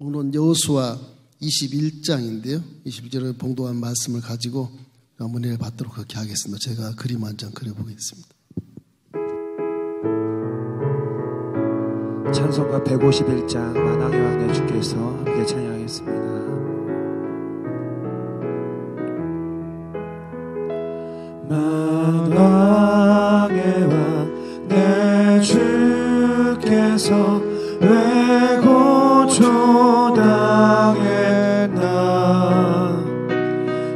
오늘은 여호수아 21장인데요. 21절의 봉독한 말씀을 가지고 은혜를 받도록 그렇게 하겠습니다. 제가 그림 한 장 그려보겠습니다. 찬송가 151장 만왕의 왕 내 주께서 함께 찬양하겠습니다. 만왕의 왕 내 주께서 왜 고초당했나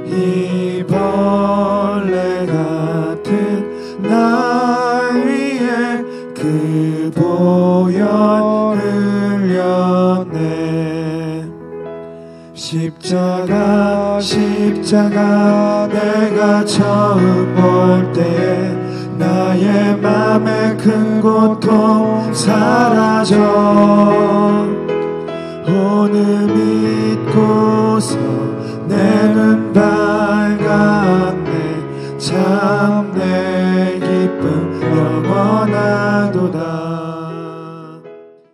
이 벌레 같은 날 위에 그 보혈 흘렸네. 십자가 내가 처음 볼 때 나의 맘에 큰 고통 사라져 오늘 믿고서 내 눈 밝았네. 참 내 기쁨 영원하도다.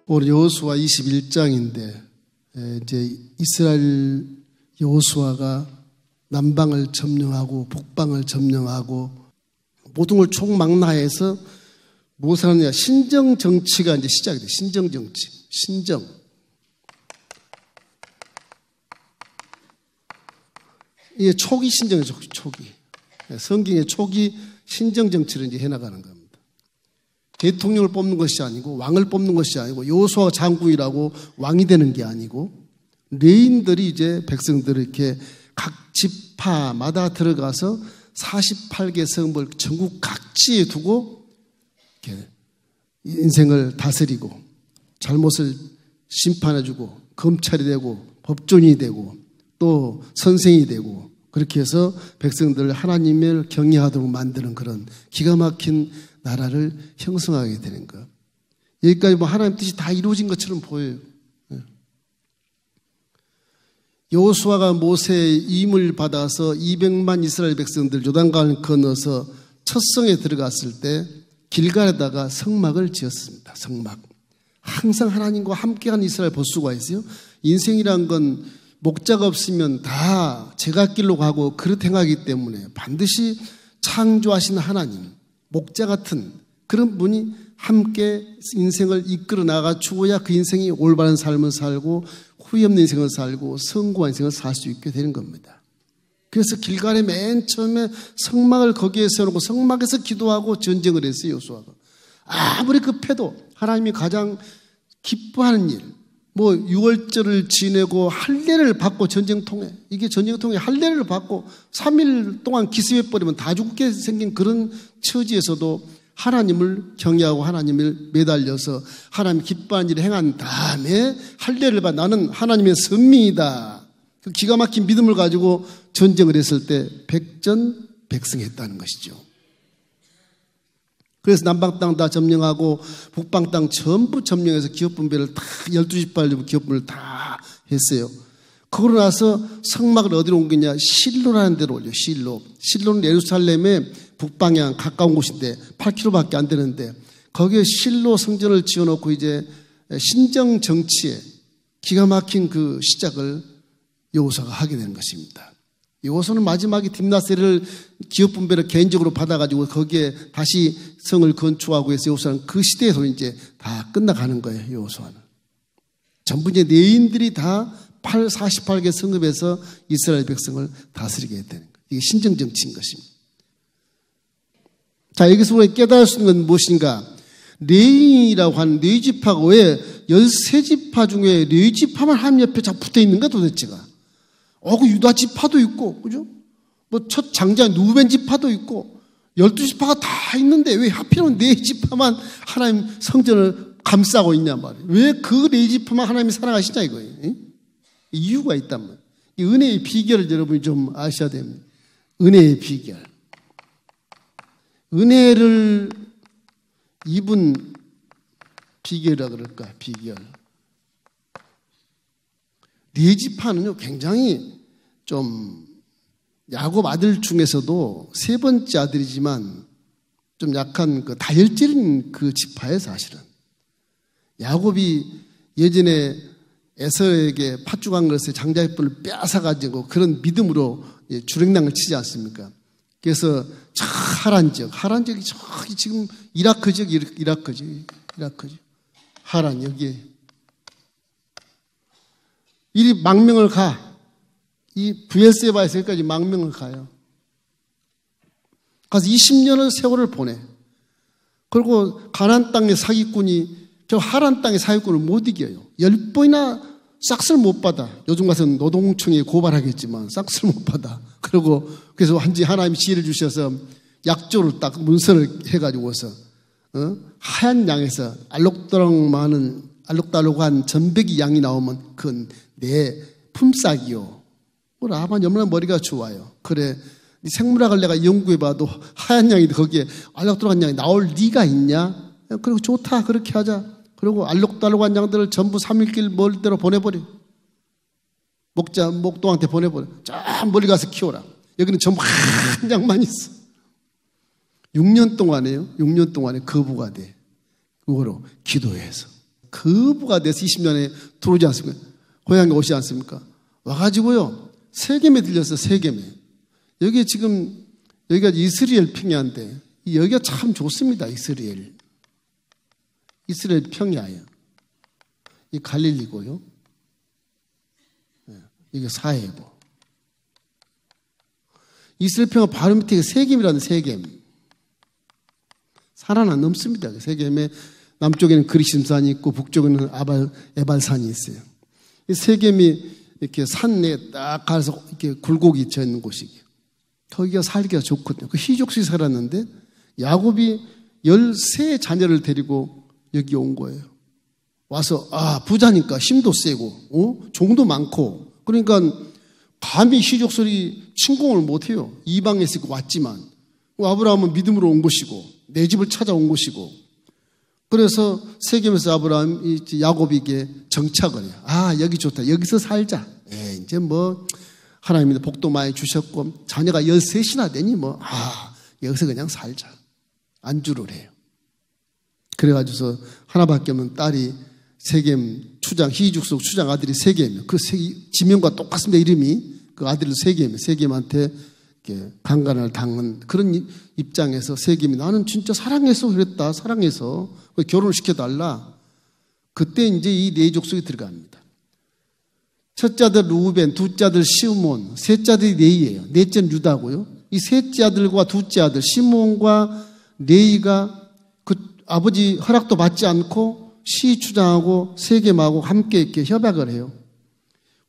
오늘 여호수아 21장인데 이제 이스라엘 여호수아가 남방을 점령하고 북방을 점령하고 모든 걸 총망라해서 무엇을 하느냐, 신정 정치가 이제 시작이 돼. 신정 정치, 신정. 이게 초기 신정이죠, 초기. 성경의 초기 신정 정치를 이제 해나가는 겁니다. 대통령을 뽑는 것이 아니고 왕을 뽑는 것이 아니고 여호수아가 장군이라고 왕이 되는 게 아니고 레인들이 이제 백성들을 이렇게 각 지파마다 들어가서 48개 성읍을 전국 각지에 두고 이렇게 인생을 다스리고 잘못을 심판해주고 검찰이 되고 법존이 되고 또 선생이 되고 그렇게 해서 백성들을 하나님을 경외하도록 만드는 그런 기가 막힌 나라를 형성하게 되는 것. 여기까지 뭐 하나님 뜻이 다 이루어진 것처럼 보여요. 여호수아가 모세의 임을 받아서 200만 이스라엘 백성들 요단강을 건너서 첫 성에 들어갔을 때 길갈에다가 성막을 지었습니다. 성막. 항상 하나님과 함께한 이스라엘 보수가 있어요. 인생이란 건 목자가 없으면 다 제갓길로 가고 그렇게 행하기 때문에 반드시 창조하신 하나님, 목자 같은 그런 분이 함께 인생을 이끌어 나가 주어야 그 인생이 올바른 삶을 살고 후회 없는 인생을 살고 성공한 인생을 살 수 있게 되는 겁니다. 그래서 길갈에 맨 처음에 성막을 거기에 세워놓고 성막에서 기도하고 전쟁을 했어요. 여호수아가. 아무리 급해도 하나님이 가장 기뻐하는 일, 뭐 6월절을 지내고 할례를 받고 전쟁통에, 이게 전쟁통에 할례를 받고 3일 동안 기습해버리면 다 죽게 생긴 그런 처지에서도 하나님을 경외하고 하나님을 매달려서 하나님 기뻐하는 일을 행한 다음에 할례를 받아 나는 하나님의 선민이다. 그 기가 막힌 믿음을 가지고 전쟁을 했을 때 백전백승했다는 것이죠. 그래서 남방 땅 다 점령하고 북방 땅 전부 점령해서 기업분배를 다 12지파 기업분배를 다 했어요. 그러고 나서 성막을 어디로 옮기냐, 실로라는 데로 올려. 실로는 예루살렘의 북방향 가까운 곳인데 8km밖에 안 되는데 거기에 실로 성전을 지어놓고 이제 신정 정치에 기가 막힌 그 시작을 여호수아가 하게 되는 것입니다. 여호수아는 마지막에 딥나세를 기업 분배를 개인적으로 받아가지고 거기에 다시 성을 건축하고 해서 여호수아는 그 시대에서 이제 다 끝나가는 거예요. 여호수아는 전부 이제 레인들이 다 48개 성읍에서 이스라엘 백성을 다스리게 되는 거예요. 이게 신정 정치인 것입니다. 자, 여기서 우리가 깨달을 수 있는 건 무엇인가? 레인이라고 하는 네 지파가 왜 13지파 중에 네 지파만 하나님 옆에 자꾸 붙어 있는가 도대체가? 그 유다 지파도 있고, 그죠? 뭐 첫 장자 누벤 지파도 있고, 12지파가 다 있는데 왜 하필이면 네 지파만 하나님 성전을 감싸고 있냐 말이에요. 왜 그 네 지파만 하나님이 사랑하시냐 이거예요. 에? 이유가 있단 말이에요. 이 은혜의 비결을 여러분이 좀 아셔야 됩니다. 은혜의 비결. 은혜를 입은 비결이라 그럴까, 비결. 네 지파는요, 굉장히 좀 야곱 아들 중에서도 세 번째 아들이지만 좀 약한 그 다혈질인 그 지파예요, 사실은. 야곱이 예전에 에서에게 팥죽한 것에 장자의 뿔을 빼앗아가지고 그런 믿음으로 주랭랑을 치지 않습니까? 그래서 저 하란 지역이 저기 지금 이라크 지역, 이라크지. 하란, 여기에. 이 망명을 가. 이 부엘세바에서 여기까지 망명을 가요. 가서 20년의 세월을 보내. 그리고 가나안 땅의 사기꾼이 저 하란 땅의 사기꾼을 못 이겨요. 10번이나 싹쓸 못 받아. 요즘 가서는 노동청에 고발하겠지만 싹쓸 못 받아. 그리고 그래서 하나님이 지혜를 주셔서 약조를 딱 문서를 해가지고서 하얀 양에서 알록달록한 전백이 양이 나오면 그건 내 품삯이요. 라반 얼마나 머리가 좋아요. 그래, 생물학을 내가 연구해봐도 하얀 양이 거기에 알록달록한 양이 나올 리가 있냐? 그리고 좋다, 그렇게 하자. 그리고 알록달록한 양들을 전부 3일길 멀 데로 보내버려. 목동한테 보내버려. 저 멀리 가서 키워라. 여기는 전부 한 양만 있어. 6년 동안에 거부가 돼. 그거로 기도해서. 거부가 돼서 20년에 들어오지 않습니까? 고향에 오지 않습니까? 와가지고요. 세겜에 들렸어, 세겜에. 여기 지금, 여기가 이스라엘 평야인데, 여기가 참 좋습니다, 이스라엘 평야예요. 이 갈릴리고요. 이게 사해보. 이스라엘 평야 바로 밑에 세겜이라는 세겜. 산 하나 넘습니다. 세겜에 남쪽에는 그리심산이 있고 북쪽에는 에발산이 있어요. 이 세겜이 이렇게 산에 딱 가서 이렇게 굴곡이 져 있는 곳이에요. 거기가 살기가 좋거든요. 그 희족수에 살았는데 야곱이 13 자녀를 데리고 여기 온 거예요. 와서 부자니까 힘도 세고 종도 많고 그러니까 감히 희족설이 침공을 못해요. 이방에서 왔지만 아브라함은 믿음으로 온 것이고 내 집을 찾아온 것이고 그래서 세겜에서 야곱에게 정착을 해요. 여기 좋다. 여기서 살자. 이제 뭐 하나님이 복도 많이 주셨고 자녀가 13이나 되니 여기서 그냥 살자. 안주를 해요. 그래가지고서 하나밖에 없는 딸이 세겜 추장, 희죽속 추장 아들이 세겜이에요. 그 지명과 똑같습니다. 이름이. 그 아들도 세겜이에요. 세겜한테 강간을 당한 그런 입장에서 세겜이 나는 진짜 사랑해서 그랬다. 사랑해서 결혼을 시켜달라. 그때 이제 이 네 족속이 들어갑니다. 첫째 아들 루벤, 둘째 아들 시므온, 셋째 아들이 레이예요. 넷째는 유다고요. 이 셋째 아들과 둘째 아들 시므온과 레이가 그 아버지 허락도 받지 않고 시추장하고 세겜하고 함께 이렇게 협약을 해요.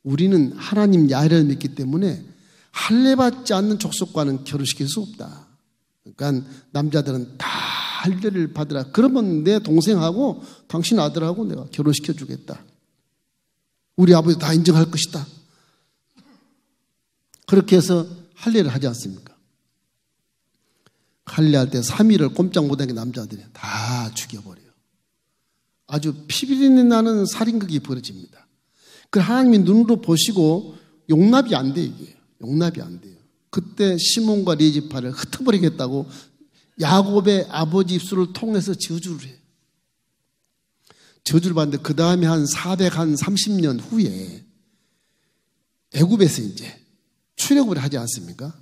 우리는 하나님 야훼를 믿기 때문에 할례받지 않는 족속과는 결혼시킬 수 없다. 그러니까 남자들은 다 할례를 받으라. 그러면 내 동생하고 당신 아들하고 내가 결혼시켜 주겠다. 우리 아버지 다 인정할 것이다. 그렇게 해서 할례를 하지 않습니까? 할례할 때 3일을 꼼짝 못하게 남자들이 다 죽여버려요. 아주 피비린내 나는 살인극이 벌어집니다. 그 하나님이 눈으로 보시고 용납이 안 돼, 이게. 용납이 안 돼요. 그때 시몬과 레위 지파를 흩어버리겠다고 야곱의 아버지 입술을 통해서 저주를 해요. 저주를 받는데 그 다음에 한 430년 후에 애굽에서 이제 출애굽을 하지 않습니까?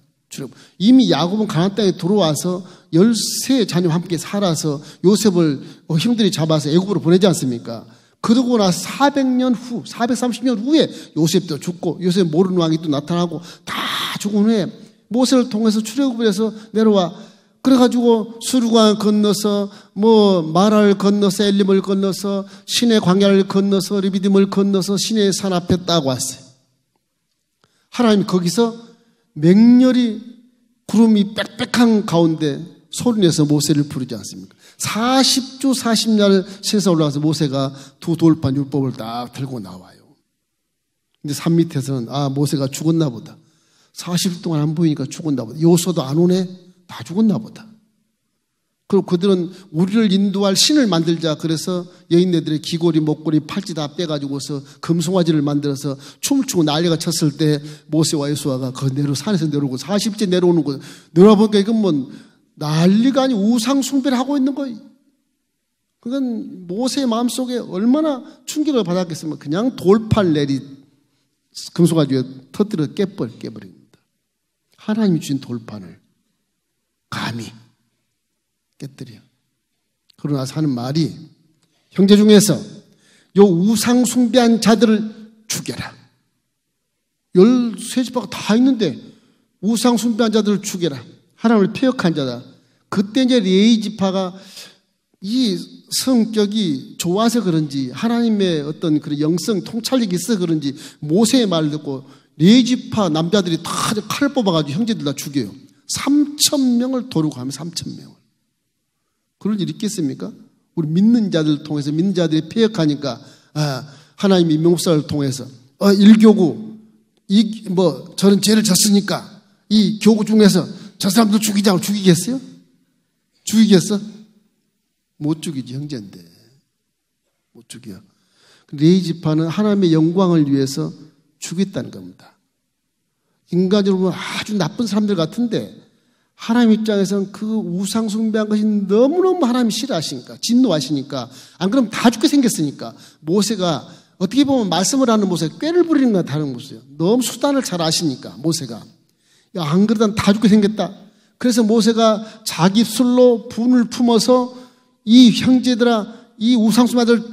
이미 야곱은 가나안 땅에 들어와서 13 자녀와 함께 살아서 요셉을 형들이 잡아서 애굽으로 보내지 않습니까? 그러고 나서 400년 후, 430년 후에 요셉도 죽고 요셉 모르는 왕이 또 나타나고 다 죽은 후에 모세를 통해서 출애굽을 해서 내려와. 그래가지고 수르강 건너서 마라를 건너서 엘림을 건너서 시내 광야를 건너서 르비딤을 건너서 시내의 산 앞에 딱 왔어요. 하나님이 거기서 맹렬히 구름이 빽빽한 가운데 소리내서 모세를 부르지 않습니까? 40주 40년을 세서 올라가서 모세가 두 돌판 율법을 딱 들고 나와요. 근데 산 밑에서는 모세가 죽었나 보다. 40일 동안 안 보이니까 죽었나 보다. 요소도 안 오네. 다 죽었나 보다. 그리고 그들은 우리를 인도할 신을 만들자. 그래서 여인네들의 귀걸이, 목걸이, 팔찌 다 빼가지고서 금송아지를 만들어서 춤을 추고 난리가 쳤을 때 모세와 여호수아가 그 산에서 내려오고 40째 내려오는 거 내려보니까 이건 난리가 아니 우상 숭배를 하고 있는 거예요. 그건 모세의 마음속에 얼마나 충격을 받았겠으면 그냥 돌팔 내리 금속아지에 터뜨려 깨버립니다. 하나님이 주신 돌판을 감히 깨뜨려. 그러고 나서 하는 말이 형제 중에서 요 우상 숭배한 자들을 죽여라. 13지파가 다 있는데 우상 숭배한 자들을 죽여라. 하나님을 폐역한 자다. 그때 이제 레위 지파가 이 성격이 좋아서 그런지 하나님의 어떤 그런 영성 통찰력이 있어서 그런지 모세의 말을 듣고 레위 지파 남자들이 다 칼을 뽑아가지고 형제들 다 죽여요. 3,000명을 도르고 하면 3,000명을. 그럴 일 있겠습니까? 우리 믿는 자들 통해서 믿는 자들이 폐역하니까 하나님이 명목사를 통해서 일교구 저는 죄를 졌으니까 이 교구 중에서 저 사람들 죽이자고 죽이겠어요? 죽이겠어? 못 죽이지, 형제인데. 못 죽여. 레위 지파는 하나님의 영광을 위해서 죽였다는 겁니다. 인간적으로 보면 아주 나쁜 사람들 같은데 하나님 입장에서는 그 우상 숭배한 것이 너무너무 하나님이 싫어하시니까, 진노하시니까, 안 그러면 다 죽게 생겼으니까 모세가 어떻게 보면 말씀을 하는 모세가 꾀를 부리는 건 다른 모세예요. 너무 수단을 잘 아시니까 모세가 안 그러다 다 죽게 생겼다. 그래서 모세가 자기 입술로 분을 품어서 이 형제들아 이 우상 숭배자들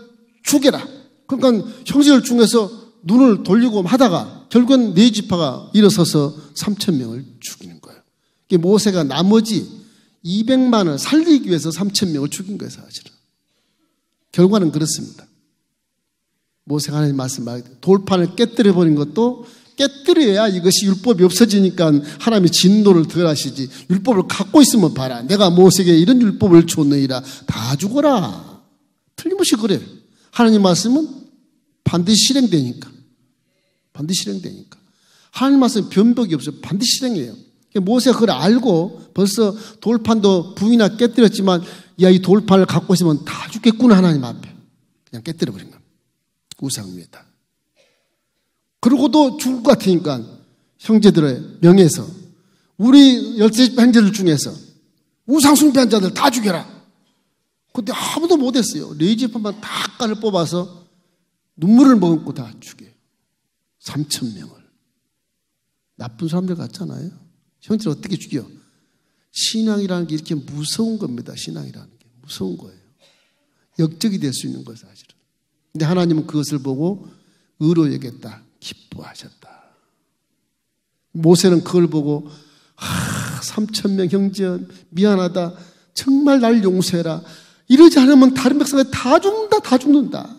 죽여라. 그러니까 형제들 중에서 눈을 돌리고 하다가 결국은 레위 지파가 일어서서 3,000명을 죽이는 거예요. 모세가 나머지 200만을 살리기 위해서 3,000명을 죽인 거예요, 사실은. 결과는 그렇습니다. 모세가 하나님 말씀 돌판을 깨뜨려 버린 것도 깨뜨려야 이것이 율법이 없어지니까 하나님이 진노를 덜 하시지. 율법을 갖고 있으면 봐라. 내가 모세에게 이런 율법을 줬느니라. 다 죽어라. 틀림없이 그래. 하나님 말씀은 반드시 실행되니까. 반드시 실행되니까. 하나님 말씀은 변덕이 없어요. 반드시 실행해요. 모세가 그걸 알고 벌써 돌판도 부인하 깨뜨렸지만 야, 이 돌판을 갖고 있으면 다 죽겠구나 하나님 앞에. 그냥 깨뜨려버린 겁니다. 우상 위에다. 그러고도 죽을 것 같으니까 형제들의 명예에서 우리 13 형제들 중에서 우상 숭배한 자들 다 죽여라. 근데 아무도 못했어요. 레위 지파만 다 칼을 뽑아서 눈물을 머금고 다 죽여요. 3,000명을. 나쁜 사람들 같잖아요. 형제를 어떻게 죽여? 신앙이라는 게 이렇게 무서운 겁니다. 신앙이라는 게 무서운 거예요. 역적이 될 수 있는 거예요, 사실은. 근데 하나님은 그것을 보고 의로 여겼다. 기뻐하셨다. 모세는 그걸 보고 3,000명 형제 미안하다. 정말 날 용서해라. 이러지 않으면 다른 백성이 다 죽는다. 다 죽는다.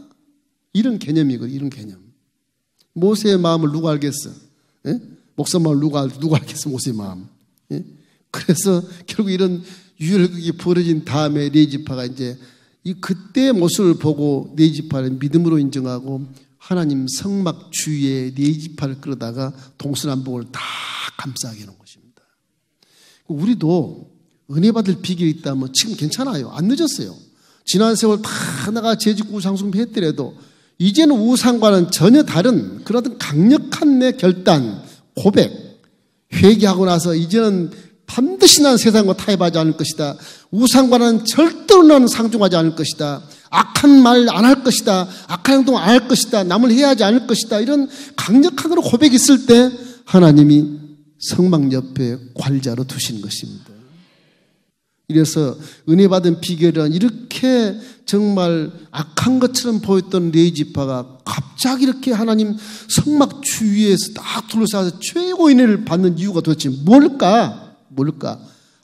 이런 개념이거든요. 이런 개념. 모세의 마음을 누가 알겠어? 예? 목사 마음을 누가 알겠어? 모세의 마음. 예? 그래서 결국 이런 유혈극이 벌어진 다음에 레위 지파가 이제 이 그때의 모습을 보고 레위 지파를 믿음으로 인정하고 하나님 성막 주위에 레위 지파를 끌어다가 동서남북을 다 감싸게 해놓은 것입니다. 우리도 은혜 받을 비결이 있다면 지금 괜찮아요. 안 늦었어요. 지난 세월 다 나가 죄짓고 우상숭배 했더라도 이제는 우상과는 전혀 다른 그런 강력한 내 결단, 고백, 회개하고 나서 이제는 반드시 난 세상과 타협하지 않을 것이다. 우상과는 절대로 나는 상종하지 않을 것이다. 악한 말 안 할 것이다. 악한 행동 안 할 것이다. 남을 해하지 않을 것이다. 이런 강력한 고백이 있을 때 하나님이 성막 옆에 관리자로 두신 것입니다. 이래서 은혜 받은 비결은 이렇게 정말 악한 것처럼 보였던 레위 지파가 갑자기 이렇게 하나님 성막 주위에서 딱 둘러싸서 최고의 은혜를 받는 이유가 도대체 뭘까?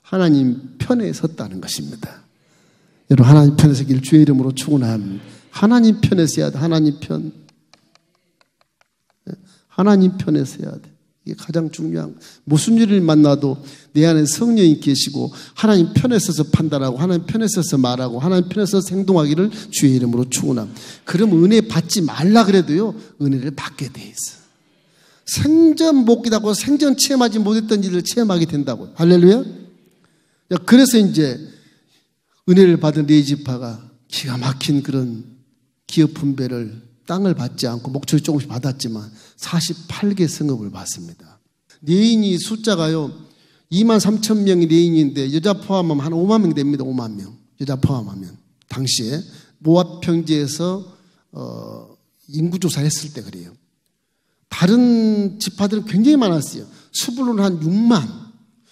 하나님 편에 섰다는 것입니다. 여러분 하나님 편에 서길 주의 이름으로 축원합니다. 하나님 편에 서야 돼. 하나님 편. 하나님 편에 서야 돼. 이게 가장 중요한 거예요. 무슨 일을 만나도 내 안에 성령이 계시고 하나님 편에 서서 판단하고 하나님 편에 서서 말하고 하나님 편에 서서 행동하기를 주의 이름으로 축원합니다. 그럼 은혜 받지 말라 그래도요. 은혜를 받게 돼 있어. 생전 못 기다고 생전 체험하지 못했던 일을 체험하게 된다고. 할렐루야. 그래서 이제 은혜를 받은 레위 지파가 기가 막힌 그런 기업 분배를 땅을 받지 않고 목초리 조금씩 받았지만 48개 성읍을 받습니다. 레인이 숫자가요 23,000명이 레인인데 여자 포함하면 한 5만 명 됩니다. 5만 명. 여자 포함하면 당시에 모압 평지에서 인구조사했을 때 그래요. 다른 지파들은 굉장히 많았어요. 스불론은 한 6만,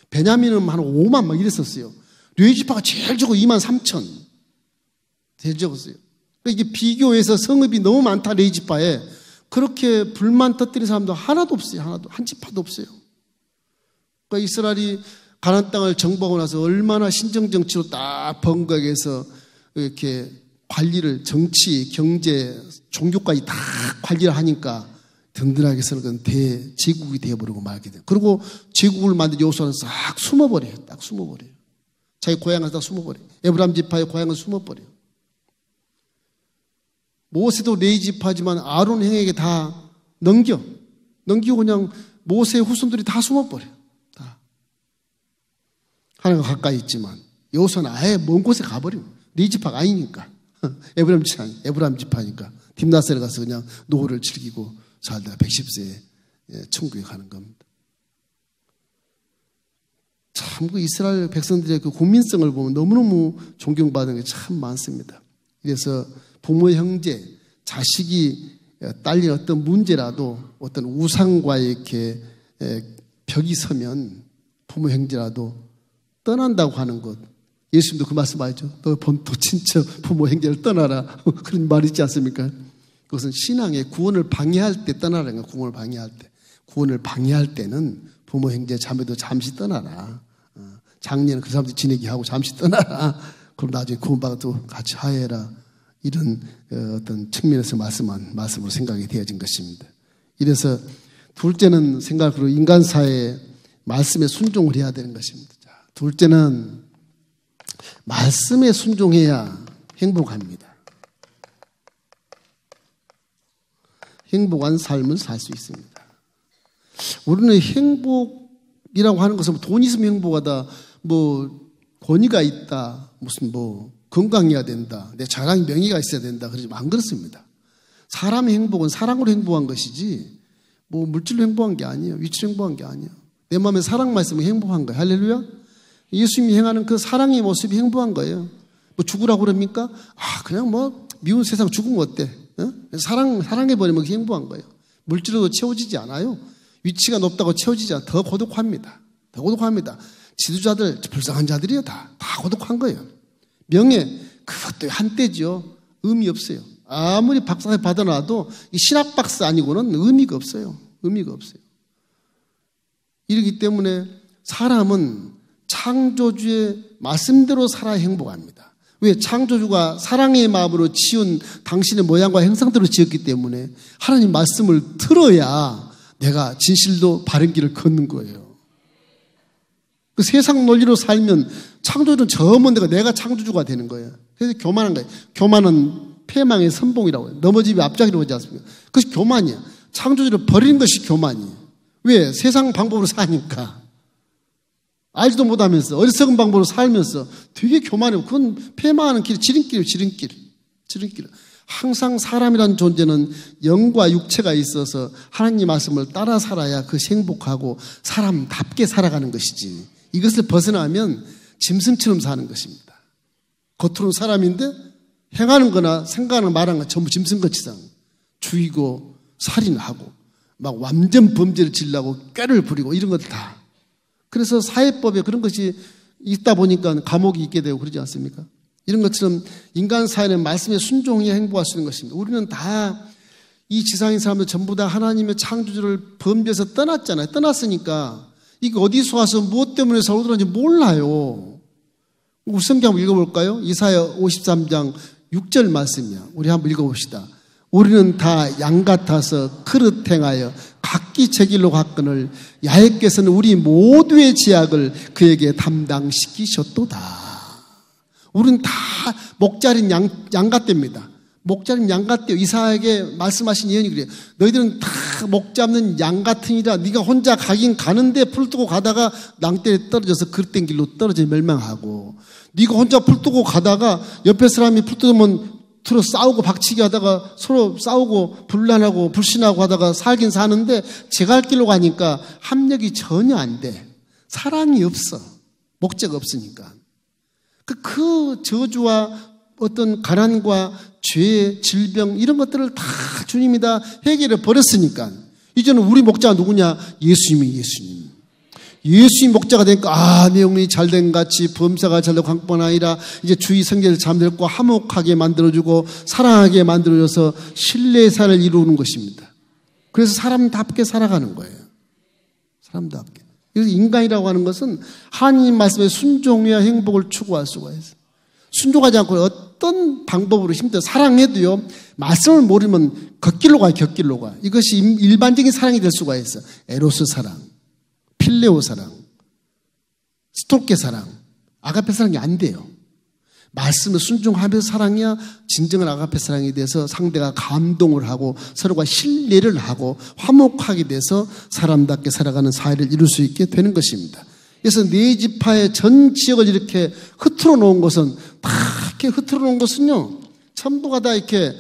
베냐민은 한 5만 막 이랬었어요. 레위 지파가 제일 적고 2만 3천. 제일 적었어요. 그러니까 이게 비교해서 성읍이 너무 많다, 레위 지파에. 그렇게 불만 터뜨린 사람도 하나도 없어요. 하나도. 한 지파도 없어요. 그러니까 이스라엘이 가나안 땅을 정복하고 나서 얼마나 신정정치로 딱 번각해서 이렇게 관리를, 정치, 경제, 종교까지 다 관리를 하니까 든든하게 설건 대제국이 되어버리고 말게 돼요. 그리고 제국을 만든 여호수아는 싹 숨어버려요. 딱 숨어버려요. 자기 고향을 딱 숨어버려요. 에브라임 지파의 고향을 숨어버려요. 모세도 레위 지파지만 아론 형에게 다 넘기고 그냥 모세의 후손들이 다 숨어버려요. 다. 하나님과 가까이 있지만 여호수아는 아예 먼 곳에 가버려요. 레위 지파가 아니니까. 에브라임 지파니까. 딥나셀에 가서 그냥 노후를 즐기고 살다가 110세에 천국에 가는 겁니다. 참 그 이스라엘 백성들의 그 국민성을 보면 너무너무 존경받는 게 참 많습니다. 그래서 부모, 형제, 자식이 딸린 어떤 문제라도 어떤 우상과 이렇게 벽이 서면 부모, 형제라도 떠난다고 하는 것. 예수님도 그 말씀 알죠? 너 친척, 부모, 형제를 떠나라. 그런 말이 있지 않습니까? 그것은 신앙의 구원을 방해할 때 떠나라는 거예요. 구원을 방해할 때. 구원을 방해할 때는 부모, 형제, 자매도 잠시 떠나라. 작년에 그 사람들 지내게 하고 잠시 떠나라. 그럼 나중에 구원받아도 같이 하해라. 이런 어떤 측면에서 말씀으로 생각이 되어진 것입니다. 이래서 둘째는 생각으로 인간사회의 말씀에 순종을 해야 되는 것입니다. 자, 둘째는 말씀에 순종해야 행복합니다. 행복한 삶을 살 수 있습니다. 우리는 행복이라고 하는 것은 돈 있으면 행복하다, 뭐 권위가 있다, 무슨 뭐 건강해야 된다, 내 자랑 명예가 있어야 된다, 그러지만 안 그렇습니다. 사람의 행복은 사랑으로 행복한 것이지 뭐 물질로 행복한 게 아니에요. 위치로 행복한 게 아니에요. 내 마음에 사랑만 있으면 행복한 거예요. 할렐루야. 예수님이 행하는 그 사랑의 모습이 행복한 거예요. 뭐 죽으라고 그럽니까? 그냥 뭐 미운 세상 죽으면 어때? 사랑해버리면 행복한 거예요. 물질로도 채워지지 않아요. 위치가 높다고 채워지지 않아요. 더 고독합니다. 더 고독합니다. 지도자들, 불쌍한 자들이요. 다 고독한 거예요. 명예, 그것도 한때죠. 의미 없어요. 아무리 박사를 받아놔도 이 신학 박사 아니고는 의미가 없어요. 의미가 없어요. 이러기 때문에 사람은 창조주의 말씀대로 살아야 행복합니다. 왜? 창조주가 사랑의 마음으로 지은 당신의 모양과 형상대로 지었기 때문에 하나님 말씀을 들어야 내가 진실도 바른 길을 걷는 거예요. 그 세상 논리로 살면 창조주는 저 먼 데가 내가 창조주가 되는 거예요. 그래서 교만한 거예요. 교만은 패망의 선봉이라고 해요. 넘어지면 앞자기로 하지 않습니까? 그것이 교만이야. 창조주를 버리는 것이 교만이에요. 왜? 세상 방법으로 사니까. 알지도 못하면서 어리석은 방법으로 살면서 되게 교만해요. 그건 패망하는 길, 지름길이에요. 지름길. 항상 사람이라는 존재는 영과 육체가 있어서 하나님 말씀을 따라 살아야 그것이 행복하고 사람답게 살아가는 것이지. 이것을 벗어나면 짐승처럼 사는 것입니다. 겉으로는 사람인데 행하는 거나 생각하는 말하는 건 전부 짐승같이 사는 거예요. 죽이고 살인하고 막 완전 범죄를 지으려고 꾀를 부리고 이런 것들 다. 그래서 사회법에 그런 것이 있다 보니까 감옥이 있게 되고 그러지 않습니까? 이런 것처럼 인간 사회는 말씀에 순종해야 행복할 수 있는 것입니다. 우리는 다 이 지상인 사람들 전부 다 하나님의 창조주를 범죄해서 떠났잖아요. 떠났으니까 이게 어디서 와서 무엇 때문에 서울 들어왔는지 몰라요. 우리 성경 한번 읽어볼까요? 이사야 53장 6절 말씀이야. 우리 한번 읽어봅시다. 우리는 다 양 같아서 그릇 행하여 각기 제 길로 갔거늘 야훼께서는 우리 모두의 죄악을 그에게 담당시키셨도다. 우리는 다 목자린 양 같답니다. 목자린 양 같대요. 이사야에게 말씀하신 예언이 그래요. 너희들은 다 목 잡는 양 같으니라. 네가 혼자 가긴 가는데 풀 뜨고 가다가 낭떠러지에 떨어져서 그릇된 길로 떨어져 멸망하고, 네가 혼자 풀 뜨고 가다가 옆에 사람이 풀 뜨면 서로 싸우고 박치기 하다가 서로 싸우고 분란하고 불신하고 하다가 살긴 사는데 제갈 길로 가니까 합력이 전혀 안 돼. 사랑이 없어. 목재가 없으니까. 그 저주와 어떤 가난과 죄, 질병 이런 것들을 다 주님이 다 해결해 버렸으니까 이제는 우리 목자가 누구냐? 예수님이 예수님. 예수님 목자가 되니까 내 영혼이 잘된 같이 범사가 잘되고 강뿐 아니라 이제 주의 성결을 잠들고 화목하게 만들어주고 사랑하게 만들어줘서 신뢰의 삶을 이루는 것입니다. 그래서 사람답게 살아가는 거예요. 사람답게. 그래서 인간이라고 하는 것은 하나님 말씀에 순종해야 행복을 추구할 수가 있어요. 순종하지 않고 어떤 방법으로 힘들어 사랑해도요, 말씀을 모르면 겉길로 가요, 곁길로 가. 이것이 일반적인 사랑이 될 수가 있어. 에로스 사랑, 필레오 사랑, 스토케 사랑, 아가페 사랑이 안 돼요. 말씀을 순종하면서 사랑이야 진정한 아가페 사랑이 돼서 상대가 감동을 하고 서로가 신뢰를 하고 화목하게 돼서 사람답게 살아가는 사회를 이룰 수 있게 되는 것입니다. 그래서 네 지파의 전 지역을 이렇게 흐트러 놓은 것은 다 이렇게 흐트러 놓은 것은요, 전부가 다 이렇게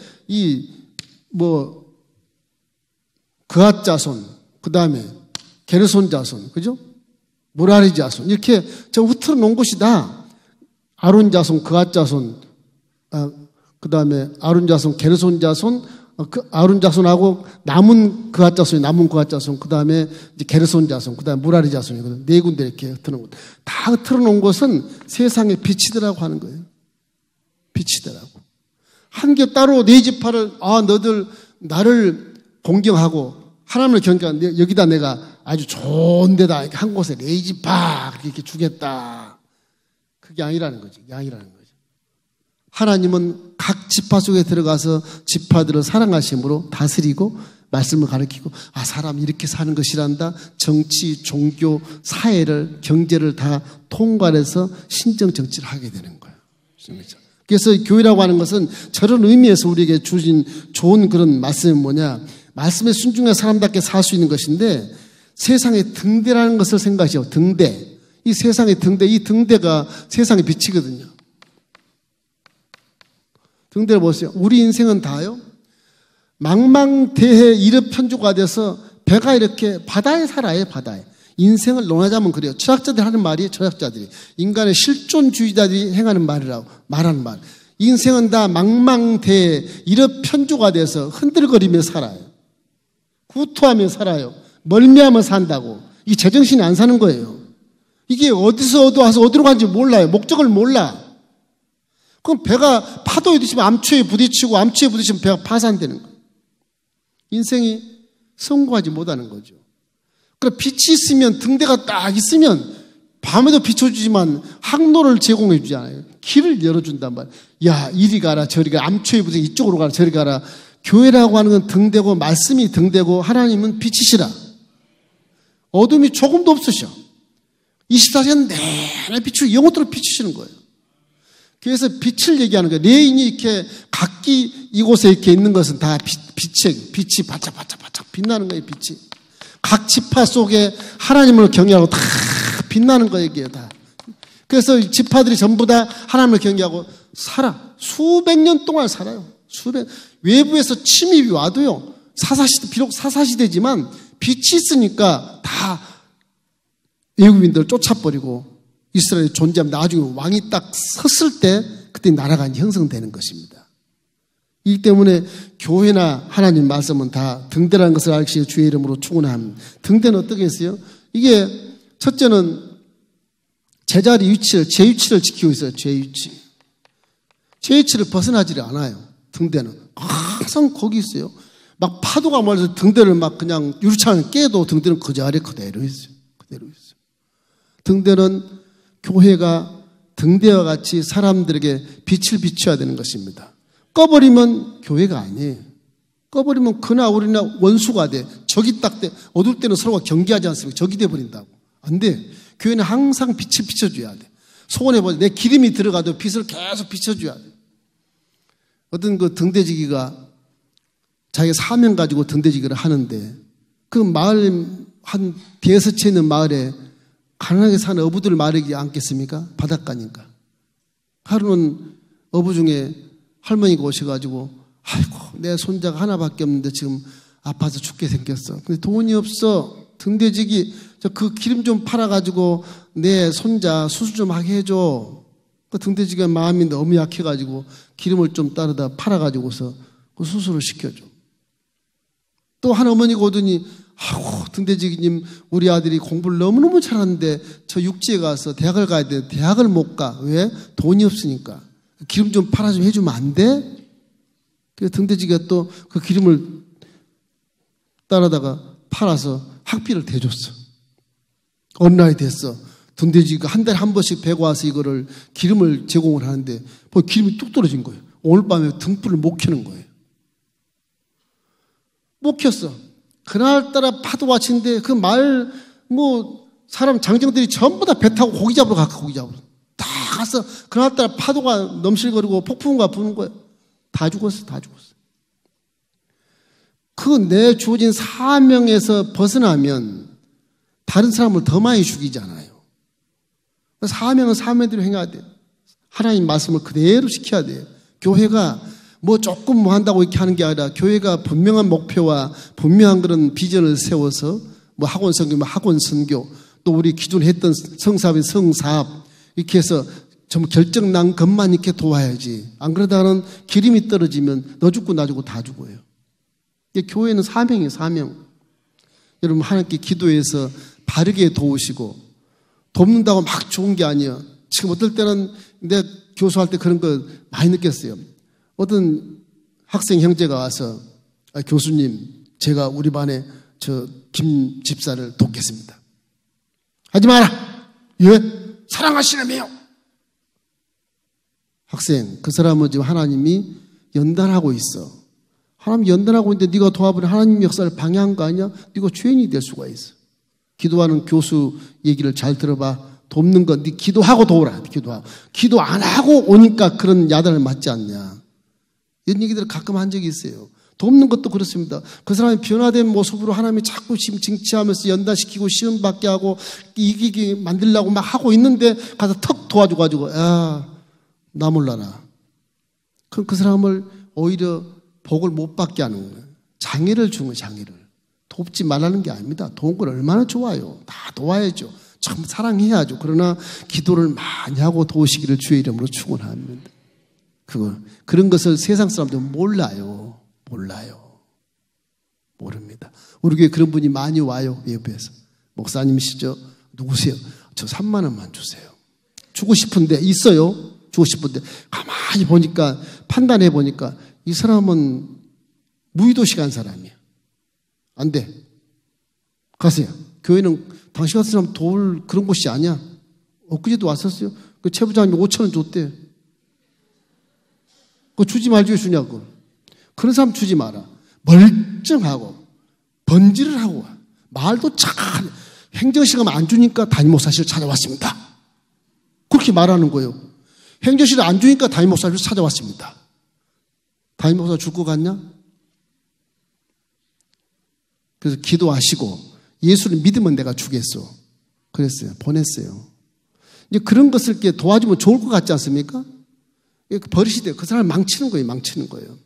그앗 자손, 그 다음에 게르손 자손, 그죠? 무라리 자손 이렇게 저 흐트러 놓은 것이다. 아론 자손, 그앗 자손, 그 다음에 아론 자손, 게르손 자손, 아론 자손하고 남은 그앗 자손이 남은 그앗 자손, 그 다음에 이제 게르손 자손, 그 다음에 무라리 자손이거든. 네 군데 이렇게 흩어놓은 것. 다 흩어놓은 것은 세상의 빛이더라고 하는 거예요. 빛이더라고. 한 개 따로 네 지파를 너들 나를 공경하고 하나님을 경경하는 여기다 내가 아주 좋은 데다 이렇게 한 곳에 네 지파 이렇게 주겠다. 그게 아니라는 거죠. 양이라는 거죠. 하나님은 각 지파 속에 들어가서 지파들을 사랑하심으로 다스리고 말씀을 가르치고 사람이 이렇게 사는 것이란다. 정치, 종교, 사회를, 경제를 다 통괄해서 신정 정치를 하게 되는 거예요. 그래서 교회라고 하는 것은 저런 의미에서 우리에게 주신 좋은 그런 말씀이 뭐냐? 말씀에 순종해 사람답게 살 수 있는 것인데 세상의 등대라는 것을 생각하시오. 등대. 이 세상의 등대, 이 등대가 세상의 빛이거든요. 등대를 보세요. 우리 인생은 다요, 망망대해 이르편주가 돼서 배가 이렇게 바다에 살아요, 바다에. 인생을 논하자면 그래요. 철학자들이 하는 말이, 철학자들이. 인간의 실존주의자들이 행하는 말하는 말. 인생은 다 망망대해 이르편주가 돼서 흔들거리며 살아요. 구토하며 살아요. 멀미하며 산다고. 이 제정신이 안 사는 거예요. 이게 어디서 와서 어디로 가는지 몰라요. 목적을 몰라. 그럼 배가 파도에 부딪히면 암초에 부딪히고 암초에 부딪히면 배가 파산되는 거예요. 인생이 성공하지 못하는 거죠. 그럼 빛이 있으면 등대가 딱 있으면 밤에도 비춰주지만 항로를 제공해 주지 않아요. 길을 열어준단 말이에요. 야, 이리 가라 저리 가라. 암초에 부딪혀 이쪽으로 가라 저리 가라. 교회라고 하는 건 등대고 말씀이 등대고 하나님은 빛이시라. 어둠이 조금도 없으셔. 24시간 내내 빛을 영원토록 비추시는 거예요. 그래서 빛을 얘기하는 거예요. 레인이 이렇게 각기 이곳에 이렇게 있는 것은 다 빛이 바짝바짝 빛나는 거예요. 빛이. 각 지파 속에 하나님을 경외하고 다 빛나는 거예요. 이게 다. 그래서 지파들이 전부 다 하나님을 경외하고 수백 년 동안 살아요. 외부에서 침입이 와도요. 비록 사사시대지만 빛이 있으니까 다 외국인들을 쫓아버리고 이스라엘이 존재하면 나중에 왕이 딱 섰을 때 그때 나라가 형성되는 것입니다. 이 때문에 교회나 하나님 말씀은 다 등대라는 것을 알기 주의 이름으로 축원합니다. 등대는 어떻게 했어요? 이게 첫째는 제자리 위치를, 제 위치를 지키고 있어요. 제 위치. 제 위치를 벗어나지를 않아요. 등대는 항상 거기 있어요. 막 파도가 몰려서 등대를 막 그냥 유리창을 깨도 등대는 그 자리에 그대로 있어요. 그대로 있어요. 등대는 교회가 등대와 같이 사람들에게 빛을 비춰야 되는 것입니다. 꺼버리면 교회가 아니에요. 꺼버리면 그나 우리나 원수가 돼. 적이 딱 돼. 어두울 때는 서로가 경계하지 않습니까? 적이 돼버린다고. 안 돼. 교회는 항상 빛을 비춰줘야 돼. 소원해 보자. 내 기름이 들어가도 빛을 계속 비춰줘야 돼. 어떤 그 등대지기가 자기가 사명 가지고 등대지기를 하는데 그 마을 한 대여섯 채 있는 마을에 가난하게 사는 어부들을 말하지 않겠습니까? 바닷가니까. 하루는 어부 중에 할머니가 오셔가지고 아이고 내 손자가 하나밖에 없는데 지금 아파서 죽게 생겼어. 근데 돈이 없어. 등대지기 그 기름 좀 팔아가지고 내 손자 수술 좀 하게 해줘. 그 등대지가 마음이 너무 약해가지고 기름을 좀 따르다 팔아가지고서 그 수술을 시켜줘. 또 한 어머니가 오더니 아이고 등대지기님 우리 아들이 공부를 너무너무 잘하는데 저 육지에 가서 대학을 가야 돼. 대학을 못 가. 왜? 돈이 없으니까. 기름 좀 팔아 좀 해주면 안 돼? 그래서 등대지기가 또 그 기름을 따라다가 팔아서 학비를 대줬어. 어느 날이 됐어. 등대지기가 한 달에 한 번씩 배고 와서 이거를 기름을 제공을 하는데 기름이 뚝 떨어진 거예요. 오늘 밤에 등불을 못 켜는 거예요. 못 켰어. 그날따라 파도가 치는데 그 말 사람 장정들이 전부 다 배 타고 고기 잡으러 갔고 고기 잡으러 다 가서 그날따라 파도가 넘실거리고 폭풍우가 부는 거예요. 다 죽었어. 다 죽었어. 그 내 주어진 사명에서 벗어나면 다른 사람을 더 많이 죽이잖아요. 사명은 사명대로 행해야 돼요. 하나님 말씀을 그대로 지켜야 돼요. 교회가 조금 한다고 이렇게 하는 게 아니라 교회가 분명한 목표와 분명한 그런 비전을 세워서 학원 선교, 학원 선교, 또 우리 기존에 했던 성사업의 성사업 이렇게 해서 좀 결정 난 것만 이렇게 도와야지. 안 그러다가는 기름이 떨어지면 너 죽고 나 죽고 다 죽어요. 교회는 사명이에요, 사명. 여러분 하나님께 기도해서 바르게 도우시고 돕는다고 막 좋은 게 아니에요. 지금 어떨 때는 내가 교수할 때 그런 거 많이 느꼈어요. 어떤 학생 형제가 와서 교수님 제가 우리 반에 저 김 집사를 돕겠습니다. 하지 마라. 예? 사랑하시라며요. 학생 그 사람은 지금 하나님이 연단하고 있어. 하나님 연단하고 있는데 네가 도와버리면 하나님 역사를 방해한 거 아니야? 네가 죄인이 될 수가 있어. 기도하는 교수 얘기를 잘 들어봐. 돕는 건 네 기도하고 도우라. 기도하고. 기도 안 하고 오니까 그런 야단을 맞지 않냐. 이런 얘기들을 가끔 한 적이 있어요. 돕는 것도 그렇습니다. 그 사람이 변화된 모습으로 하나님이 자꾸 지금 징치하면서 연단시키고 시험 받게 하고 이기게 만들려고 막 하고 있는데 가서 턱 도와줘가지고 야, 나 몰라라. 그럼 그 사람을 오히려 복을 못 받게 하는 거예요. 장애를 주는 거예요. 장애를. 돕지 말라는 게 아닙니다. 도운 건 얼마나 좋아요. 다 도와야죠. 참 사랑해야죠. 그러나 기도를 많이 하고 도우시기를 주의 이름으로 축원합니다. 그런 것을 세상 사람들은 몰라요. 모릅니다. 우리 교회 그런 분이 많이 와요. 예배에서. 목사님이시죠? 누구세요? 저 3만 원만 주세요. 주고 싶은데 있어요. 주고 싶은데 가만히 보니까 판단해 보니까 이 사람은 무의도시 간 사람이야. 안 돼. 가세요. 교회는 당신 같은 사람 도울 그런 곳이 아니야. 엊그제도 왔었어요. 그 최 부장님이 5천 원 줬대. 그거 주지 말지 왜 주냐고. 그런 사람 주지 마라. 멀쩡하고 번지를 하고 와. 말도 착하게 행정실 가면 안 주니까 담임목사실 찾아왔습니다. 그렇게 말하는 거예요. 행정실 안 주니까 담임목사실 찾아왔습니다. 담임목사 줄 것 같냐? 그래서 기도하시고 예수를 믿으면 내가 주겠어. 그랬어요. 보냈어요. 이제 그런 것을 이렇게 도와주면 좋을 것 같지 않습니까? 버릇이 돼요. 그 사람을 망치는 거예요.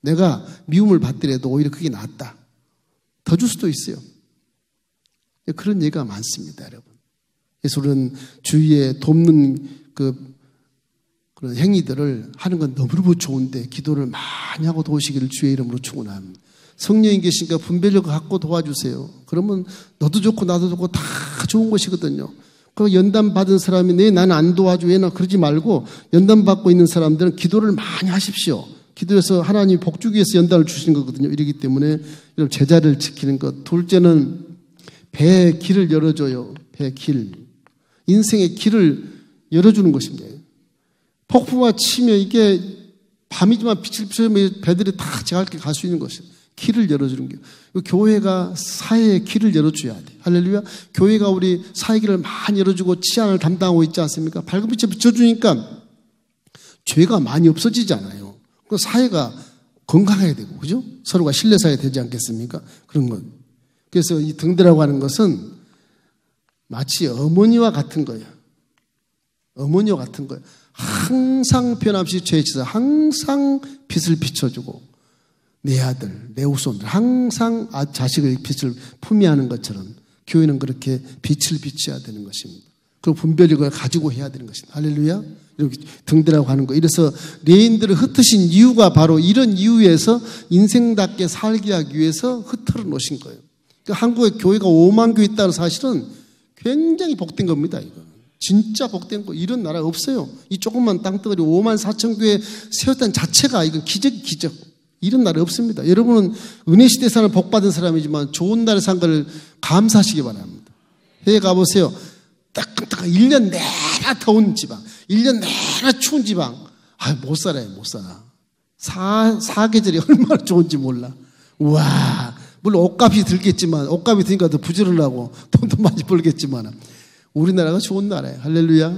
내가 미움을 받더라도 오히려 그게 낫다. 더 줄 수도 있어요. 그런 얘기가 많습니다, 여러분. 그래서 우리는 주위에 돕는 그런 행위들을 하는 건 너무너무 좋은데 기도를 많이 하고 도우시기를 주의 이름으로 축원합니다. 성령이 계시니까 분별력을 갖고 도와주세요. 그러면 너도 좋고 나도 좋고 다 좋은 것이거든요. 그 연단 받은 사람이 나는 안 도와줘 왜 나 그러지 말고 연단 받고 있는 사람들은 기도를 많이 하십시오. 기도해서 하나님이 복 주기 위해서 연단을 주시는 거거든요. 이러기 때문에 여러분 제자를 지키는 것. 둘째는 배의 길을 열어줘요. 배의 길. 인생의 길을 열어주는 것입니다. 폭풍우가 치면 이게 밤이지만 빛을 비추면 배들이 다 제갈 길 갈 수 있는 것이에요. 길을 열어주는 게. 교회가 사회의 길을 열어줘야 돼. 할렐루야. 교회가 우리 사회 길을 많이 열어주고 치안을 담당하고 있지 않습니까? 밝은 빛에 비춰주니까 죄가 많이 없어지잖아요. 그 사회가 건강해야 되고, 그죠? 서로가 신뢰사회 되지 않겠습니까? 그런 건. 그래서 이 등대라고 하는 것은 마치 어머니와 같은 거예요. 어머니와 같은 거예요. 항상 변함없이 죄에 지서 항상 빛을 비춰주고 내 아들, 내 후손들 항상 자식의 빛을 품위하는 것처럼 교회는 그렇게 빛을 비춰야 되는 것입니다. 그리고 분별력을 가지고 해야 되는 것입니다. 할렐루야. 이렇게 등대라고 하는 거. 이래서 레인들을 흩으신 이유가 바로 이런 이유에서 인생답게 살기 하기 위해서 흩어져 놓으신 거예요. 그러니까 한국에 교회가 5만 교회 있다는 사실은 굉장히 복된 겁니다. 이거 진짜 복된 거. 이런 나라 없어요. 이 조그만 땅덩어리 5만 4천 교회 세웠다는 자체가 이건 기적. 이런 나라 없습니다. 여러분은 은혜 시대 사는 복 받은 사람이지만 좋은 날에 산 걸 감사하시기 바랍니다. 해외 가보세요. 따끈따끈 1년 내내 더운 지방, 1년 내내 추운 지방. 못 살아요, 못 살아. 사계절이 얼마나 좋은지 몰라. 우와, 물론 옷값이 들겠지만, 옷값이 드니까 더 부지런하고 돈도 많이 벌겠지만, 우리나라가 좋은 나라예요. 할렐루야.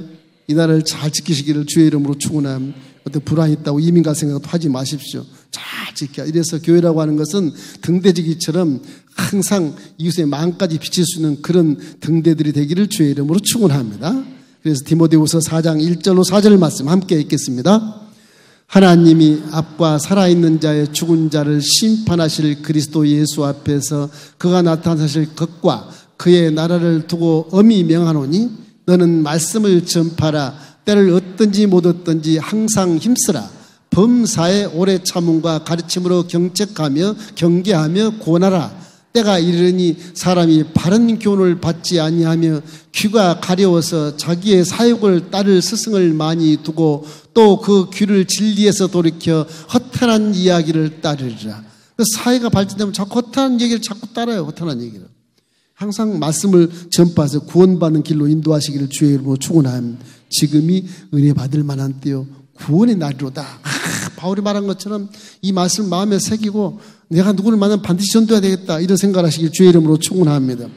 이 나라를 잘 지키시기를 주의 이름으로 축원합니다. 어떤 불안이 있다고 이민 갈 생각도 하지 마십시오. 잘 지켜. 이래서 교회라고 하는 것은 등대지기처럼 항상 이웃의 마음까지 비칠 수 있는 그런 등대들이 되기를 주의 이름으로 축원합니다. 그래서 디모데후서 4장 1절로 4절 말씀 함께 읽겠습니다. 하나님이 앞과 살아있는 자의 죽은 자를 심판하실 그리스도 예수 앞에서 그가 나타나실 것과 그의 나라를 두고 엄히 명하노니 너는 말씀을 전파라. 때를 얻든지 못 얻든지 항상 힘쓰라. 범사에 오래 참음과 가르침으로 경책하며 경계하며 권하라. 때가 이르니 사람이 바른 교훈을 받지 아니하며 귀가 가려워서 자기의 사욕을 따를 스승을 많이 두고 또 그 귀를 진리에서 돌이켜 허탄한 이야기를 따르리라. 사회가 발전되면 자꾸 허탄한 얘기를 자꾸 따라요. 허탄한 얘기를. 항상 말씀을 전파해서 구원받는 길로 인도하시기를 주의 이름으로 축원합니다. 지금이 은혜 받을 만한 때요. 구원의 날이로다. 바울이 말한 것처럼 이 말씀 마음에 새기고 내가 누구를 만나면 반드시 전도해야 되겠다. 이런 생각을 하시길 주의 이름으로 축원합니다.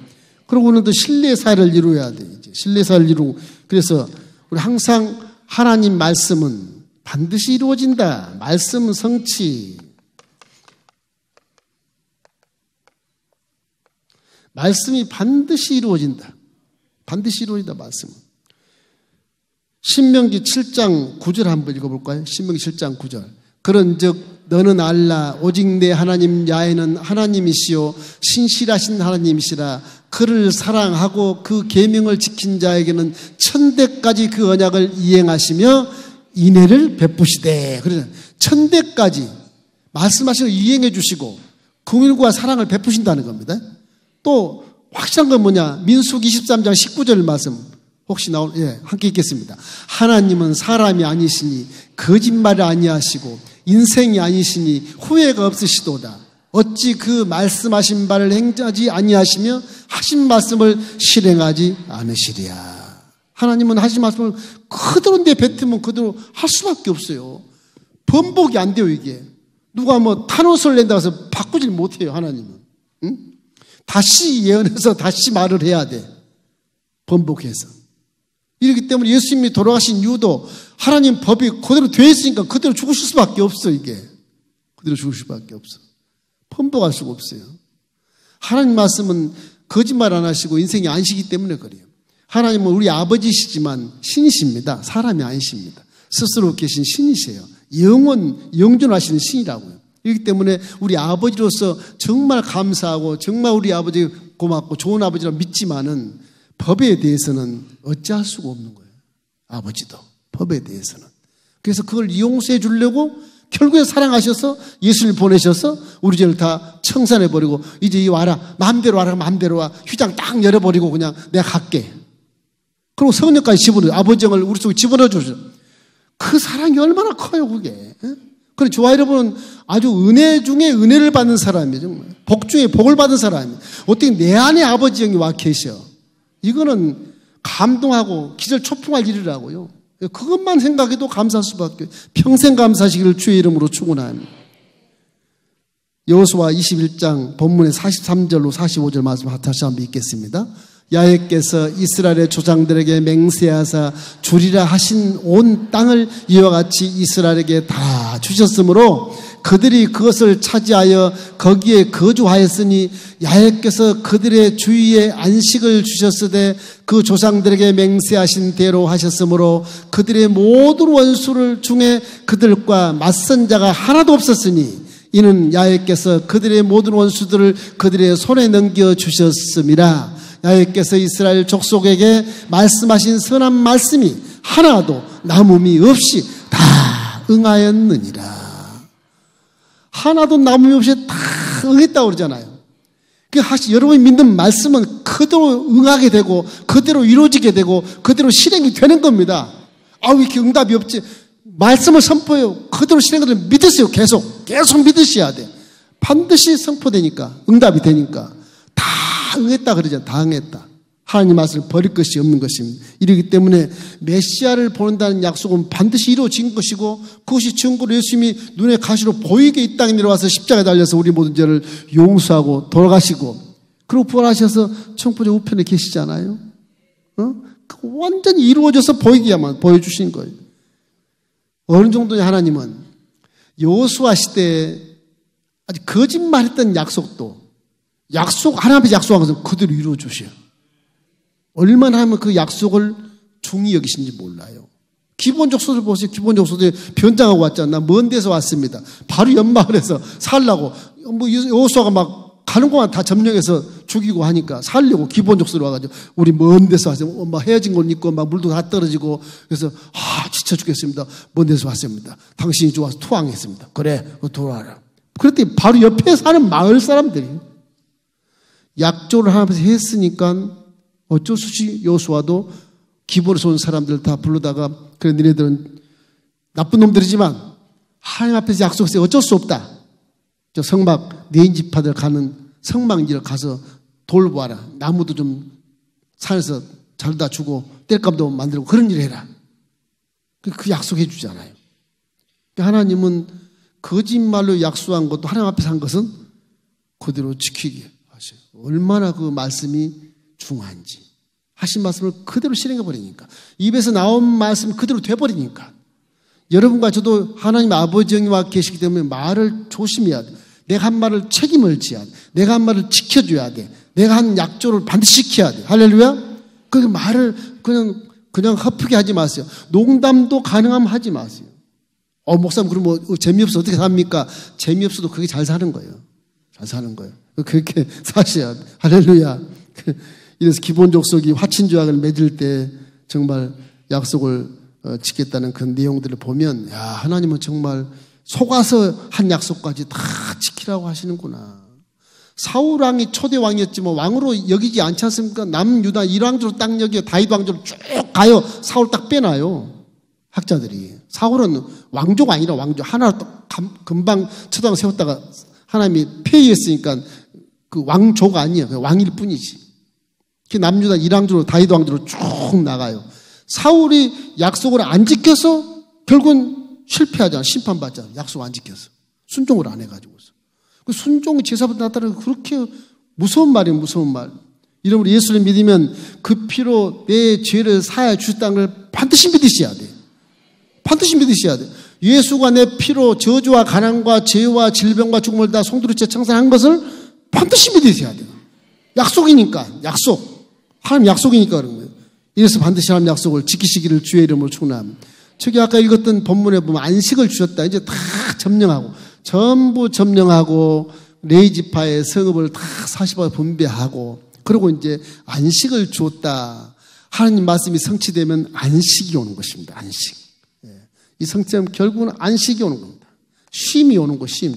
그러고는 또 신뢰의 사회를 이루어야 돼. 이제 신뢰의 사회를 이루고. 그래서 우리 항상 하나님 말씀은 반드시 이루어진다. 말씀은 성취. 말씀이 반드시 이루어진다. 반드시 이루어진다. 말씀은. 신명기 7장 9절 한번 읽어볼까요? 신명기 7장 9절. 그런즉 너는 알라 오직 내 하나님 야훼는 하나님이시요 신실하신 하나님이시라. 그를 사랑하고 그 계명을 지킨 자에게는 천대까지 그 언약을 이행하시며 인애를 베푸시되. 그래서 천대까지 말씀하시고 이행해 주시고 긍휼과 사랑을 베푸신다는 겁니다. 또 확실한 건 뭐냐? 민수기 23장 19절 말씀 혹시 함께 읽겠습니다. 하나님은 사람이 아니시니 거짓말을 아니하시고 인생이 아니시니 후회가 없으시도다. 어찌 그 말씀하신 바를 행하지 아니하시며 하신 말씀을 실행하지 않으시랴. 하나님은 하신 말씀을 그대로 내뱉으면 그대로 할 수밖에 없어요. 번복이 안 돼요. 이게 누가 탄옷을 낸다고 해서 바꾸질 못해요. 하나님은. 응? 다시 예언해서 다시 말을 해야 돼. 번복해서. 이렇기 때문에 예수님이 돌아가신 이유도 하나님 법이 그대로 되어 있으니까 그대로 죽으실 수밖에 없어. 이게 그대로 죽으실 수밖에 없어. 번복할 수가 없어요. 하나님 말씀은 거짓말 안 하시고 인생이 아니시기 때문에 그래요. 하나님은 우리 아버지시지만 신이십니다. 사람이 아니십니다. 스스로 계신 신이세요. 영존하시는 신이라고요. 그렇기 때문에 우리 아버지로서 정말 감사하고 정말 우리 아버지 고맙고 좋은 아버지라 믿지만은 법에 대해서는 어찌할 수가 없는 거예요. 아버지도 법에 대해서는. 그래서 그걸 이용해 주려고 결국에 사랑하셔서 예수를 보내셔서 우리 죄를 다 청산해버리고 이제 와라. 마음대로 와라. 마음대로 와. 휘장 딱 열어버리고 그냥 내가 갈게. 그리고 성령까지 집어넣어요. 아버지 영을 우리 속에 집어넣어 주죠. 그 사랑이 얼마나 커요 그게. 그래 저와 여러분은 아주 은혜 중에 은혜를 받는 사람이에요. 정말. 복 중에 복을 받은 사람이에요. 어떻게 내 안에 아버지 영이 와 계셔. 이거는 감동하고 기절 초풍할 일이라고요. 그것만 생각해도 감사할 수밖에. 평생 감사하시기를 주의 이름으로 축원합니다. 여호수아 21장 본문의 43절로 45절 말씀 다시 한번 읽겠습니다. 야훼께서 이스라엘의 조상들에게 맹세하사 주리라 하신 온 땅을 이와 같이 이스라엘에게 다 주셨으므로 그들이 그것을 차지하여 거기에 거주하였으니 야훼께서 그들의 주위에 안식을 주셨으되 그 조상들에게 맹세하신 대로 하셨으므로 그들의 모든 원수를 중에 그들과 맞선 자가 하나도 없었으니 이는 야훼께서 그들의 모든 원수들을 그들의 손에 넘겨 주셨음이라. 야훼께서 이스라엘 족속에게 말씀하신 선한 말씀이 하나도 남음이 없이 다 응하였느니라. 하나도 남음이 없이 다 응했다고 그러잖아요. 여러분이 믿는 말씀은 그대로 응하게 되고 그대로 이루어지게 되고 그대로 실행이 되는 겁니다. 왜 이렇게 응답이 없지? 말씀을 선포해요. 그대로 실행을 믿으세요. 계속 믿으셔야 돼. 반드시 선포되니까, 응답이 되니까. 다 응했다 그러잖아요. 다 응했다. 하나님 말씀을 버릴 것이 없는 것입니다. 이러기 때문에 메시아를 보낸다는 약속은 반드시 이루어진 것이고, 그것이 증거로 예수님이 눈에 가시로 보이게 이 땅에 내려와서 십자가에 달려서 우리 모든 죄를 용서하고 돌아가시고, 그리고 부활하셔서 천국의 우편에 계시잖아요. 완전히 이루어져서 보이게만 보여주신 거예요. 어느 정도냐, 하나님은 여호수아 시대에 아주 거짓말했던 약속도 하나님 앞에서 약속한 것은 그대로 이루어주셔요. 얼마나 하면 그 약속을 중히 여기신지 몰라요. 기본적 소설 보세요. 기본적 소설 변장하고 왔잖아. 먼 데서 왔습니다. 바로 옆마을에서 살라고 여호수아가 막 가는 곳만 다 점령해서 죽이고 하니까 살려고 기본적 소리 와가지고 우리 먼 데서 왔어요. 막 헤어진 걸 입고 막 물도 다 떨어지고 그래서 지쳐 죽겠습니다. 먼 데서 왔습니다. 당신이 좋아서 투항했습니다. 그래, 돌아와라. 그랬더니 바로 옆에 사는 마을 사람들이 약조를 하면서 했으니까 어쩔 수 없이 여호수아도 기본에서 온 사람들 다 불러다가 그래, 너네들은 나쁜 놈들이지만 하나님 앞에서 약속했어요. 어쩔 수 없다. 저 성막 네 지파들 가는 성막지를 가서 돌보아라. 나무도 좀 산에서 잘다 주고 땔감도 만들고 그런 일을 해라. 그 약속해 주잖아요. 하나님은 거짓말로 약속한 것도 하나님 앞에서 한 것은 그대로 지키게 하셔요. 얼마나 그 말씀이 중요한지. 하신 말씀을 그대로 실행해 버리니까. 입에서 나온 말씀이 그대로 돼버리니까. 여러분과 저도 하나님 아버지 영과 계시기 때문에 말을 조심해야 돼. 내가 한 말을 책임을 져야 돼. 내가 한 말을 지켜줘야 돼. 내가 한 약조를 반드시 지켜야 돼. 할렐루야? 그 말을 그냥 헛프게 하지 마세요. 농담도 가능하면 하지 마세요. 목사님, 그럼 뭐 재미없어 어떻게 삽니까? 재미없어도 그게 잘 사는 거예요. 잘 사는 거예요. 그렇게 사셔야 돼. 할렐루야. 이래서 기본적 속이 화친조약을 맺을 때 정말 약속을 지켰다는 그 내용들을 보면, 야, 하나님은 정말 속아서 한 약속까지 다 지키라고 하시는구나. 사울 왕이 초대 왕이었지만 왕으로 여기지 않지 않습니까? 남유다 1왕조로 딱 여기요. 다윗 왕조로 쭉 가요. 사울 딱 빼놔요. 학자들이. 사울은 왕조가 아니라 왕조. 하나 금방 처당 세웠다가 하나님이 폐위했으니까 그 왕조가 아니에요. 왕일 뿐이지. 남유다 1왕조로 다윗 왕조로 쭉 나가요. 사울이 약속을 안 지켜서 결국은 실패하잖아. 심판받잖아. 약속 안 지켜서. 순종을 안 해가지고서. 그 순종이 제사부터 나타나는 그렇게 무서운 말이에요. 무서운 말. 이러므로 예수를 믿으면 그 피로 내 죄를 사하여 주셨다는 걸 반드시 믿으셔야 돼. 반드시 믿으셔야 돼. 예수가 내 피로 저주와 가난과 죄와 질병과 죽음을 다 송두리째 청산한 것을 반드시 믿으셔야 돼요. 약속이니까. 약속. 하나님 약속이니까 그런 거예요. 이래서 반드시 하나님 약속을 지키시기를 주의 이름으로 축원합니다. 저기 아까 읽었던 본문에 보면 안식을 주셨다. 이제 다 점령하고 전부 점령하고 레위지파의 성읍을 다 40화 분배하고 그리고 이제 안식을 주었다. 하나님 말씀이 성취되면 안식이 오는 것입니다. 안식. 이 성취하면 결국은 안식이 오는 겁니다. 쉼이 오는 거, 쉼.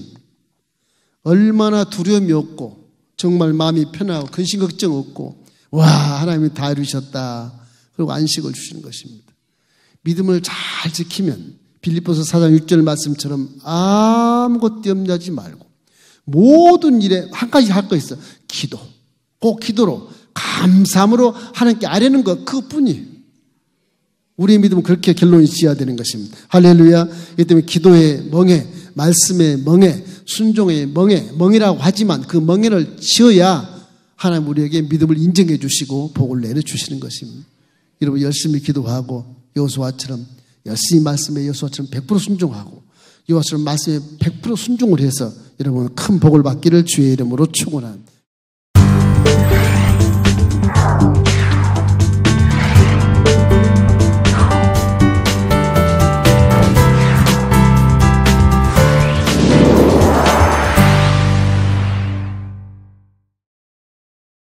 얼마나 두려움이 없고 정말 마음이 편하고 근심 걱정 없고 와, 하나님이 다 이루셨다. 그리고 안식을 주시는 것입니다. 믿음을 잘 지키면 빌립보서 4장 6절 말씀처럼 아무것도 염려하지 말고 모든 일에 한 가지 할 거 있어. 기도. 꼭 기도로 감사함으로 하나님께 아뢰는 것 그것뿐이에요. 우리의 믿음은 그렇게 결론이 지어야 되는 것입니다. 할렐루야. 이 때문에 기도의 멍에, 말씀의 멍에, 순종의 멍에, 멍이라고 하지만 그 멍에를 지어야 하나님 우리에게 믿음을 인정해 주시고 복을 내려주시는 것입니다. 여러분 열심히 기도하고 여호수아처럼 열심히 말씀에 여호수아처럼 100% 순종하고 여호수아처럼 말씀에 100% 순종을 해서 여러분 큰 복을 받기를 주의 이름으로 축원합니다.